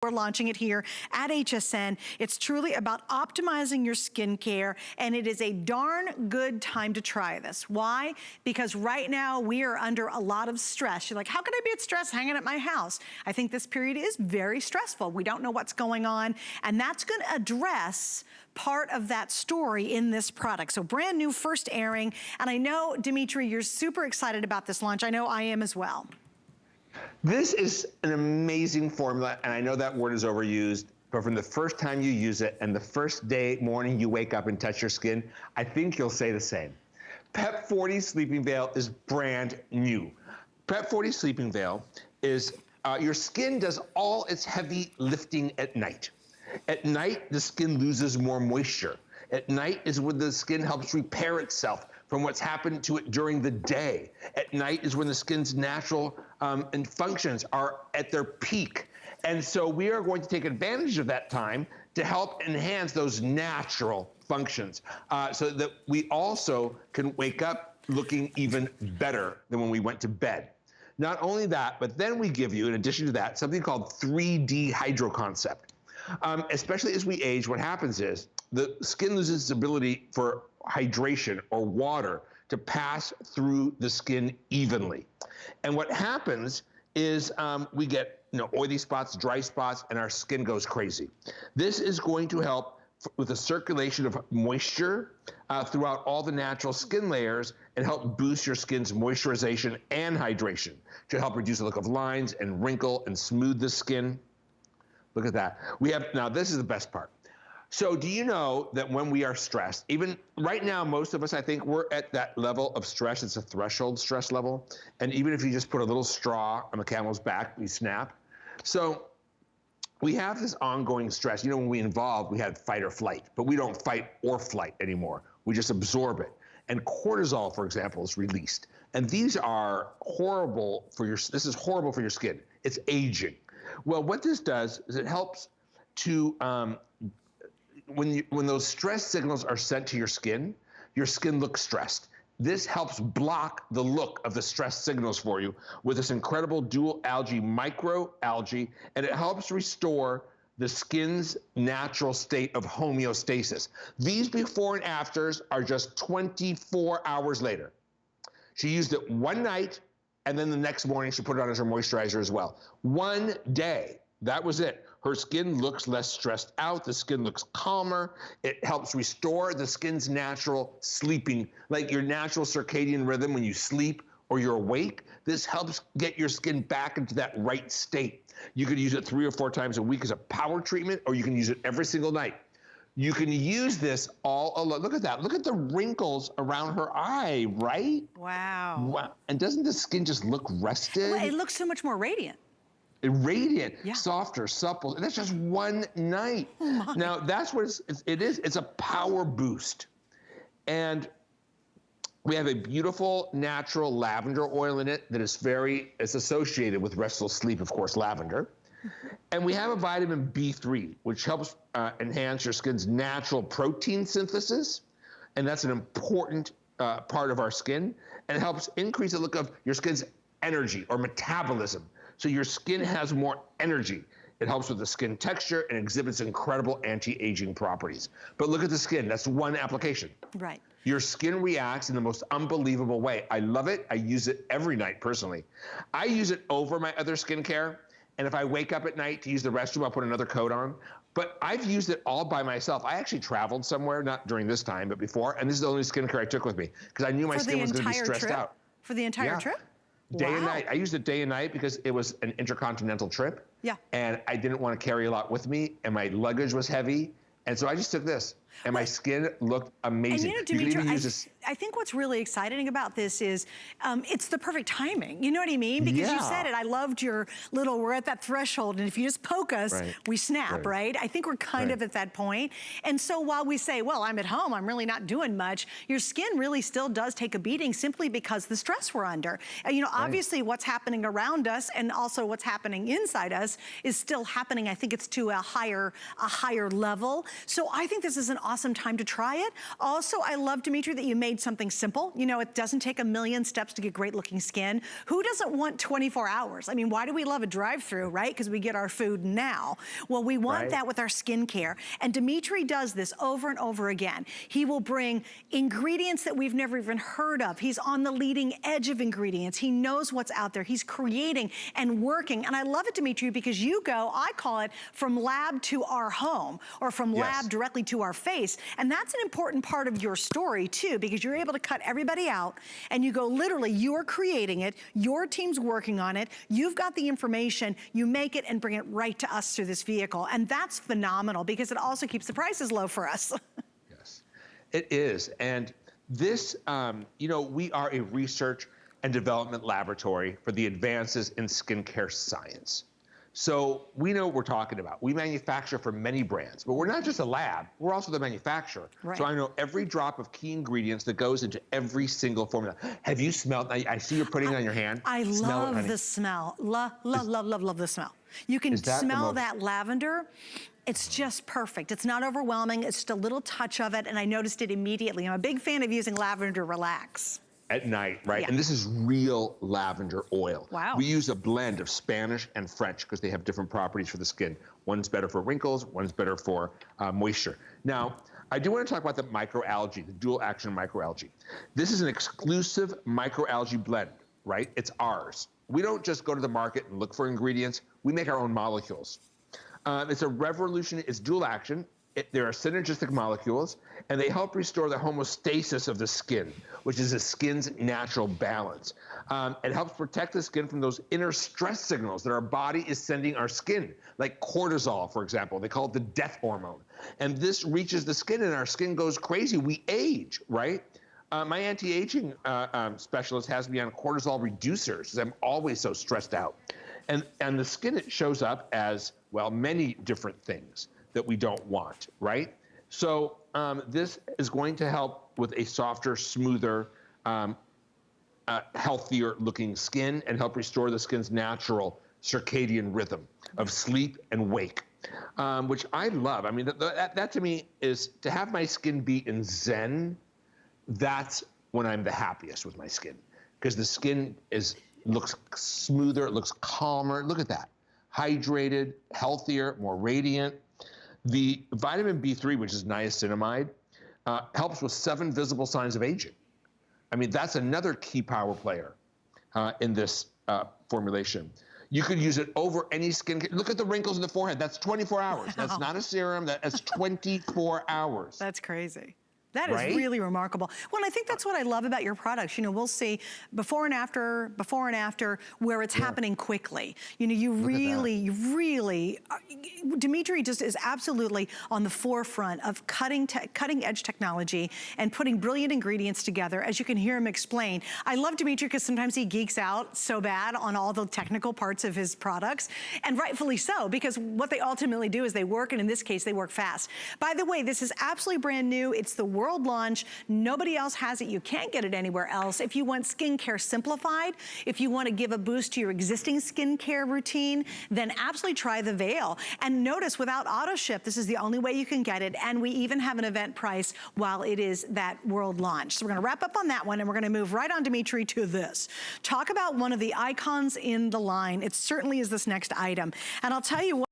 We're launching it here at HSN. It's truly about optimizing your skincare, and it is a darn good time to try this. Why? Because right now we are under a lot of stress. You're like, how can I be at stress hanging at my house? I think this period is very stressful. We don't know what's going on, and that's going to address part of that story in this product. So brand new, first airing, and I know, Dimitri, you're super excited about this launch. I know I am as well. This is an amazing formula, and I know that word is overused, but from the first time you use it and the first morning you wake up and touch your skin, I think you'll say the same. PEP40 Sleeping Veil is brand new. PEP40 Sleeping Veil is, your skin does all its heavy lifting at night. At night, the skin loses more moisture. At night is when the skin helps repair itself from what's happened to it during the day. At night is when the skin's natural and functions are at their peak. And so we are going to take advantage of that time to help enhance those natural functions so that we also can wake up looking even better than when we went to bed. Not only that, but then we give you, in addition to that, something called 3D Hydro Concept. Especially as we age, what happens is the skin loses its ability for hydration or water to pass through the skin evenly. And what happens is we get oily spots, dry spots, and our skin goes crazy. This is going to help with the circulation of moisture throughout all the natural skin layers and help boost your skin's moisturization and hydration to help reduce the look of lines and wrinkle and smooth the skin. Look at that. Now this is the best part. So do you know that when we are stressed, even right now, most of us, I think we're at that level of stress. It's a threshold stress level. And even if you just put a little straw on the camel's back, we snap. So we have this ongoing stress. When we evolved, we had fight or flight, but we don't fight or flight anymore. We just absorb it. And cortisol, for example, is released. And these are horrible this is horrible for your skin. It's aging. Well, what this does is it helps to, when those stress signals are sent to your skin looks stressed. This helps block the look of the stress signals for you with this incredible dual algae microalgae, and it helps restore the skin's natural state of homeostasis. These before and afters are just 24 hours later. She used it one night, and then the next morning she put it on as her moisturizer as well. One day, that was it. Her skin looks less stressed out. The skin looks calmer. It helps restore the skin's natural sleeping, like your natural circadian rhythm when you sleep or you're awake. This helps get your skin back into that right state. You could use it 3 or 4 times a week as a power treatment, or you can use it every single night. You can use this all alone. Look at that. Look at the wrinkles around her eye, right? Wow. Wow. And doesn't the skin just look rested? Well, it looks so much more radiant. Radiant, softer, supple, and that's just one night. Oh my. Now, that's what it is. It's a power boost. And we have a beautiful natural lavender oil in it that is it's associated with restful sleep, of course, lavender. And we have a vitamin B3, which helps enhance your skin's natural protein synthesis. And that's an important part of our skin. And it helps increase the look of your skin's energy or metabolism. So your skin has more energy. It helps with the skin texture and exhibits incredible anti-aging properties. But look at the skin. That's one application. Right. Your skin reacts in the most unbelievable way. I love it. I use it every night personally. I use it over my other skincare. And if I wake up at night to use the restroom, I'll put another coat on. But I've used it all by myself. I actually traveled somewhere, not during this time, but before. And this is the only skincare I took with me because I knew my skin was going to be stressed out. For the entire trip? Day and night. I used it day and night because it was an intercontinental trip. Yeah. And I didn't want to carry a lot with me, and my luggage was heavy. And so I just took this, and my skin looked amazing. And Dimitri, I think what's really exciting about this is it's the perfect timing. You know what I mean? Because you said it. I loved your little, we're at that threshold, and if you just poke us, we snap, right? I think we're kind of at that point. And so while we say, well, I'm at home, I'm really not doing much, your skin really still does take a beating simply because the stress we're under. Obviously what's happening around us and also what's happening inside us is still happening. I think it's to a higher level. So I think this is an awesome time to try it. Also, I love, Dimitri, that you made something simple. You know, it doesn't take a million steps to get great looking skin. Who doesn't want 24 hours? I mean, why do we love a drive-through, right? Because we get our food now. Well, we want that with our skincare. And Dimitri does this over and over again. He will bring ingredients that we've never even heard of. He's on the leading edge of ingredients. He knows what's out there. He's creating and working. And I love it, Dimitri, because you go, I call it from lab to our home, or from lab directly to our face. And that's an important part of your story too, because you're able to cut everybody out and you go, literally, you're creating it, your team's working on it, you've got the information, you make it and bring it right to us through this vehicle. And that's phenomenal because it also keeps the prices low for us. Yes, it is. And this, you know, we are a research and development laboratory for the advances in skincare science. So we know what we're talking about. We manufacture for many brands, but we're not just a lab, we're also the manufacturer. So I know every drop of key ingredients that goes into every single formula. Have you smelled, I see you're putting it on your hand. I love the smell. Love the smell. You can smell that lavender. It's just perfect. It's not overwhelming. It's just a little touch of it, and I noticed it immediately. I'm a big fan of using lavender relax. At night, right? Yeah. And this is real lavender oil. Wow. We use a blend of Spanish and French because they have different properties for the skin. One's better for wrinkles, one's better for moisture. Now, I do want to talk about the microalgae, the dual action microalgae. This is an exclusive microalgae blend, right? It's ours. We don't just go to the market and look for ingredients. We make our own molecules. It's a revolution, it's dual action. There are synergistic molecules, and they help restore the homeostasis of the skin, which is the skin's natural balance. It helps protect the skin from those inner stress signals that our body is sending our skin, like cortisol, for example. They call it the death hormone. And this reaches the skin, and our skin goes crazy. We age, right? My anti-aging specialist has me on cortisol reducers because I'm always so stressed out. And the skin, it shows up as, well, many different things that we don't want, right? So this is going to help with a softer, smoother, healthier looking skin and help restore the skin's natural circadian rhythm of sleep and wake, which I love. I mean, that to me is to have my skin be in zen. That's when I'm the happiest with my skin, because the skin looks smoother, it looks calmer. Look at that. Hydrated, healthier, more radiant. The vitamin B3, which is niacinamide, helps with 7 visible signs of aging. I mean, that's another key power player in this formulation. You could use it over any skin. Look at the wrinkles in the forehead. That's 24 hours. That's not a serum. That's 24 hours. That's crazy. That is really remarkable. Well, and I think that's what I love about your products. You know, we'll see before and after, where it's happening quickly. You know, you really, Dimitri just is absolutely on the forefront of cutting edge technology and putting brilliant ingredients together, as you can hear him explain. I love Dimitri because sometimes he geeks out so bad on all the technical parts of his products, and rightfully so, because what they ultimately do is they work, and in this case, they work fast. By the way, this is absolutely brand new. It's the world launch. Nobody else has it. You can't get it anywhere else. If you want skincare simplified, if you want to give a boost to your existing skincare routine, then absolutely try the Veil. And notice, without auto ship, this is the only way you can get it. And we even have an event price while it is that world launch. So we're going to wrap up on that one, and we're going to move right on, Dimitri, to this. Talk about one of the icons in the line. It certainly is this next item. And I'll tell you what,